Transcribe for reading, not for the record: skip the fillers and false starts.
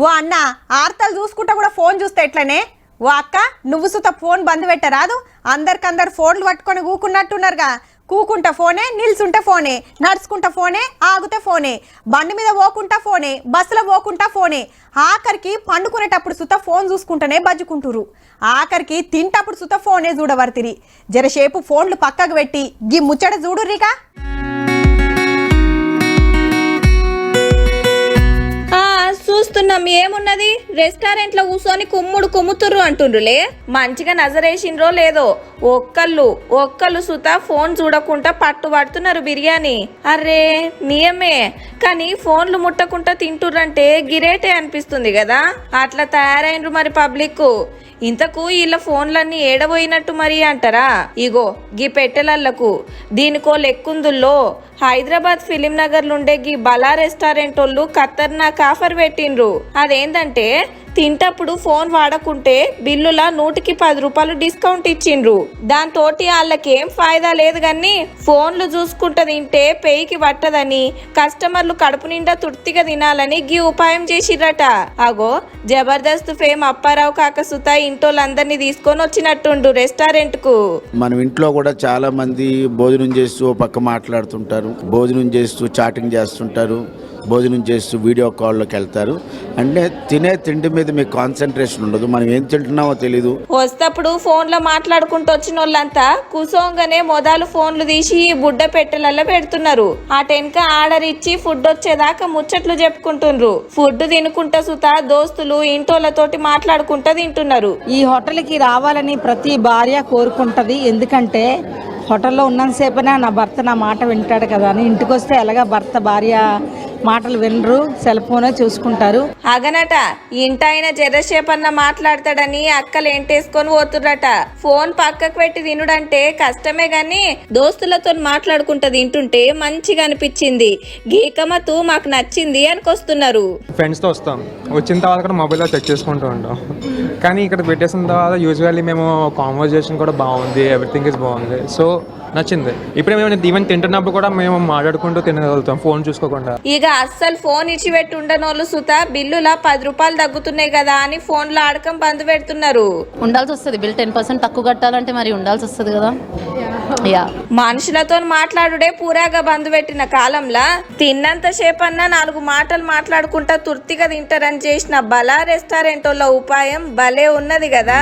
ఓ అన్న ఆర్తలు చూసుకుంటా కూడా ఫోన్ చూస్తే ఎట్లనే? ఓ అక్క నువ్వు సుత ఫోన్ బంద్ పెట్టరాదు. అందరికందరు ఫోన్లు పట్టుకొని కూకున్నట్టున్నారుగా. కూకుంటా ఫోనే, నిల్చుంటే ఫోనే, నడుచుకుంటా ఫోనే, ఆగితే ఫోనే, బండి మీద పోకుంటా ఫోనే, బస్సులో పోకుంటా ఫోనే, ఆఖరికి పండుకునేటప్పుడు సుత ఫోన్ చూసుకుంటూనే బజ్జుకుంటురు. ఆఖరికి తింటప్పుడు సుత ఫోనే చూడవర్తిరి. జరసేపు ఫోన్లు పక్కకు పెట్టి గీ ముచ్చట చూడుర్రిగా. చూస్తున్నాం ఏమున్నది, రెస్టారెంట్ లో కూర్చొని కుమ్ముతుర్రు అంటుండ్రులే. మంచిగా నజరేసిండ్రో లేదో ఒక్కళ్ళు సుతా ఫోన్ చూడకుండా పట్టుబడుతున్నారు బిర్యానీ. అర్రే నియమే, కానీ ఫోన్లు ముట్టకుండా తింటుర్రంటే గిరేటే అనిపిస్తుంది కదా. అట్లా తయారైండ్రు మరి పబ్లిక్. ఇంతకు వీళ్ళ ఫోన్లన్నీ ఏడబోయినట్టు మరి అంటారా? ఇగో గీ పెట్టెలళ్లకు దీనికో లెక్కుందుల్లో. హైదరాబాద్ ఫిలిం నగర్లుండే గీ బలా రెస్టారెంట్ వాళ్ళు ఖతర్నాక్ ఆఫర్ పెట్టిండ్రు. అదేంటంటే తింటప్పుడు ఫోన్ వాడకుంటే బిల్లుల 100కి 10 రూపాయలు డిస్కౌంట్ ఇచ్చిండ్రు. దాంతోటి వాళ్ళకేం ఫాయిదా లేదు గాని ఫోన్లు చూసుకుంటా తింటే పేయికి పట్టదని, కస్టమర్లు కడుపు నిండా తృప్తిగా తినాలని గీ ఉపాయం చేసిర్రట. అగో జబర్దస్త్ ఫేమ్ అప్పారావు కాక సుతా ఇంటోళ్ళందరినీ తీసుకొని వచ్చినట్టుండు రెస్టారెంట్ కు. మనం ఇంట్లో కూడా చాలా మంది భోజనం చేస్తూ పక్క మాట్లాడుతుంటారు, భోజనం చేస్తూ చాటింగ్ చేస్తుంటారు, భోజనం చేస్తూ వీడియో కాల్లోకి వెళ్తారు. అంటే తినే తిండి మీద మీకు కాన్సన్ట్రేషన్ ఉండదు, మనం ఏం తింటున్నామో తెలీదు. వస్తప్పుడు ఫోన్లో మాట్లాడుకుంటూ వచ్చిన వాళ్ళంతా కూసోంగానే మొదలు ఫోన్లు తీసి బుడ్డ పెట్టెలల్లో పెడుతున్నారు. ఆ టెన్క ఆర్డర్ ఇచ్చి ఫుడ్ వచ్చేదాకా ముచ్చట్లు చెప్పుకుంటున్నారు. ఫుడ్ తినుకుంటా సుతా దోస్తులు ఇంటోళ్ళతోటి మాట్లాడుకుంటా తింటున్నారు. ఈ హోటల్కి రావాలని ప్రతి భార్య కోరుకుంటది. ఎందుకంటే హోటల్లో ఉన్నంతసేపైనా నా భర్త నా మాట వింటాడు కదా అని. ఇంటికి వస్తే ఎలాగా భర్త భార్య మాటలు వినరు, సెల్ ఫోనే చూసుకుంటారు. అగనట ఇంటాయన జరసేపన్న మాట్లాడతాడని అక్కలు ఏంటేసుకొని పోతుర్రట. ఫోన్ పక్కకు పెట్టి తినుడంటే కష్టమే గాని దోస్తులతో మాట్లాడుకుంటా తింటుంటే మంచిగా అనిపించింది. గీకమతు మాకు నచ్చింది అనుకొస్తున్నారు. ఫ్రెండ్స్ తో వస్తాం, వచ్చిన తర్వాత కూడా మొబైల్లో చెక్ చేసుకుంటూ ఉంటాం. కానీ ఇక్కడ పెట్టేసిన తర్వాత యూజువల్లీ మేము కాన్వర్జేషన్ కూడా బాగుంది, ఎవ్రీథింగ్ ఇస్ బాగుంది. సో నచ్చింది. ఇప్పుడే మేము ఈవెన్ తింటున్నప్పుడు కూడా మేము మాట్లాడుకుంటూ తినగలుగుతాం ఫోన్ చూసుకోకుండా. ఇక అస్సలు ఫోన్ ఇచ్చి పెట్టి ఉండనోళ్ళు సుత బిల్లులా 10 రూపాయలు తగ్గుతున్నాయి కదా అని ఫోన్ లో ఆడకం బంద్ పెడుతున్నారు. ఉండాల్సి వస్తుంది, బిల్ 10% తక్కువ కట్టాలంటే మరి ఉండాల్సి వస్తుంది కదా. మనుషులతో మాట్లాడుడే పూరాగా బంద్ పెట్టిన కాలంలా తిన్నంత సేపన్నా 4 మాటలు మాట్లాడుకుంటా తృప్తిగా తింటారని చేసిన బలా రెస్టారెంట్ వాళ్ళ ఉపాయం భలే ఉన్నది కదా.